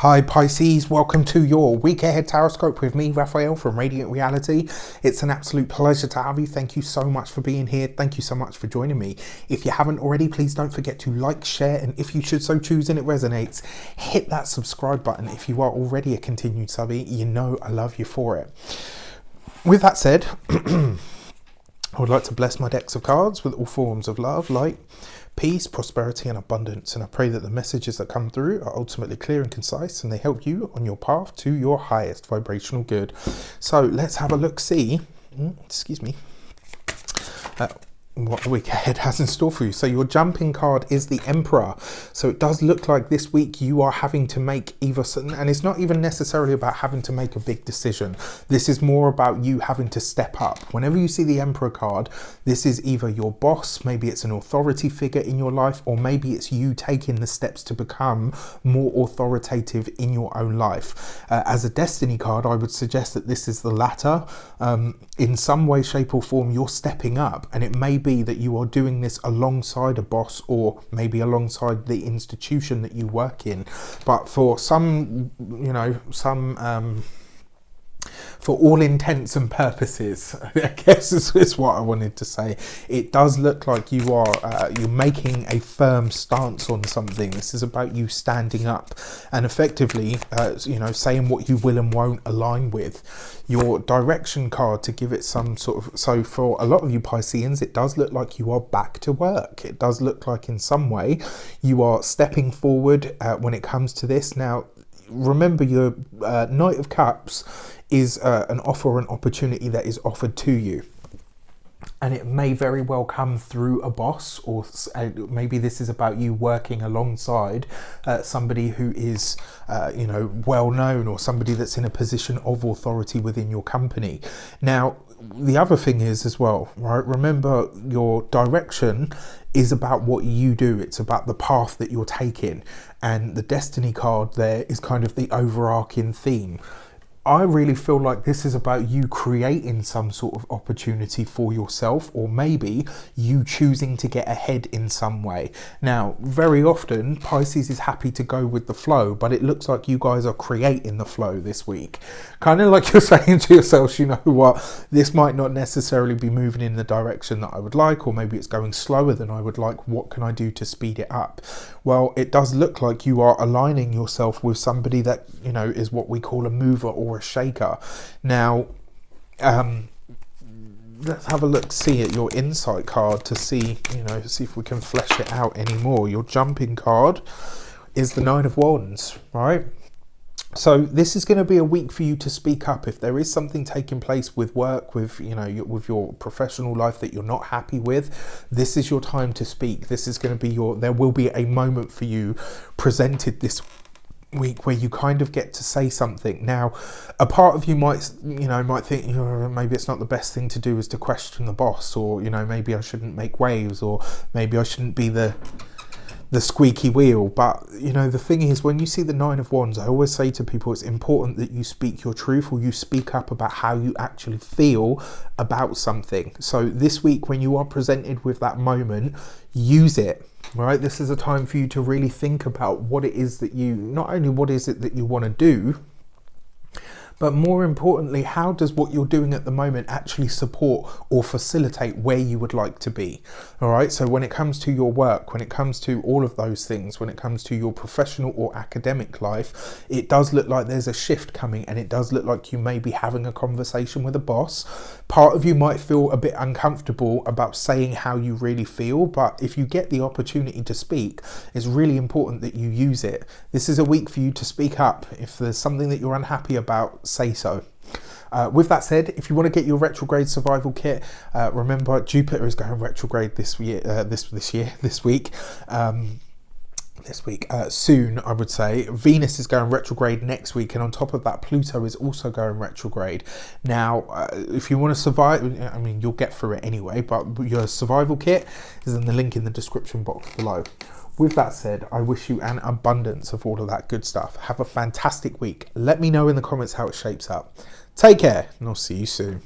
Hi Pisces, welcome to your week ahead tarot with me, Raphael from Reydiant Reality. It's an absolute pleasure to have you. Thank you so much for being here. Thank you so much for joining me. If you haven't already, please don't forget to like, share, and if you should so choose and it resonates, hit that subscribe button. If you are already a continued subby, you know I love you for it. With that said, I would like to bless my decks of cards with all forms of love, light, peace, prosperity and abundance, and I pray that the messages that come through are ultimately clear and concise and they help you on your path to your highest vibrational good. So let's have a look, see what the week ahead has in store for you. So your jumping card is the Emperor. So it does look like this week you are having to make either, and it's not even necessarily about having to make a big decision. This is more about you having to step up. Whenever you see the Emperor card, this is either your boss, maybe it's an authority figure in your life, or maybe it's you taking the steps to become more authoritative in your own life. As a destiny card, I would suggest that this is the latter. In some way, shape or form, you're stepping up, and it may be that you are doing this alongside a boss or maybe alongside the institution that you work in. But for some, for all intents and purposes, I guess this is what I wanted to say. It does look like you are you're making a firm stance on something. This is about you standing up and effectively, saying what you will and won't align with. Your direction card, to give it some sort of, so for a lot of you Pisceans, it does look like you are back to work. It does look like in some way you are stepping forward when it comes to this. Now, remember, your Knight of Cups is an offer or an opportunity that is offered to you. And it may very well come through a boss, or maybe this is about you working alongside somebody who is, well known, or somebody that's in a position of authority within your company. Now, the other thing is as well, right? Remember, your direction is about what you do. It's about the path that you're taking. And the Destiny card there is kind of the overarching theme. I really feel like this is about you creating some sort of opportunity for yourself, or maybe you choosing to get ahead in some way. Now, very often Pisces is happy to go with the flow, but it looks like you guys are creating the flow this week. Kind of like you're saying to yourselves, you know what, this might not necessarily be moving in the direction that I would like, or maybe it's going slower than I would like. What can I do to speed it up? Well, it does look like you are aligning yourself with somebody that, is what we call a mover or a shaker. Now, let's have a look, see at your insight card to see, see if we can flesh it out anymore. Your jumping card is the Nine of Wands, right? So this is going to be a week for you to speak up. If there is something taking place with work, with with your professional life that you're not happy with, this is your time to speak. This is going to be there will be a moment for you presented this week where you kind of get to say something. Now, a part of you might think, maybe it's not the best thing to do is to question the boss, or maybe I shouldn't make waves, or maybe I shouldn't be the squeaky wheel. But the thing is, when you see the Nine of Wands, I always say to people, it's important that you speak your truth, or you speak up about how you actually feel about something. So this week, when you are presented with that moment, use it. Right, this is a time for you to really think about what it is that not only what is it that you want to do, but more importantly, how does what you're doing at the moment actually support or facilitate where you would like to be? All right, so when it comes to your work, when it comes to all of those things, when it comes to your professional or academic life, it does look like there's a shift coming, and it does look like you may be having a conversation with a boss. Part of you might feel a bit uncomfortable about saying how you really feel, but if you get the opportunity to speak, it's really important that you use it. This is a week for you to speak up. If there's something that you're unhappy about, say so. With that said, if you want to get your retrograde survival kit, remember Jupiter is going retrograde this week. Soon, I would say. Venus is going retrograde next week, and on top of that, Pluto is also going retrograde. Now, if you want to survive, you'll get through it anyway, but your survival kit is in the link in the description box below. With that said, I wish you an abundance of all of that good stuff. Have a fantastic week. Let me know in the comments how it shapes up. Take care, and I'll see you soon.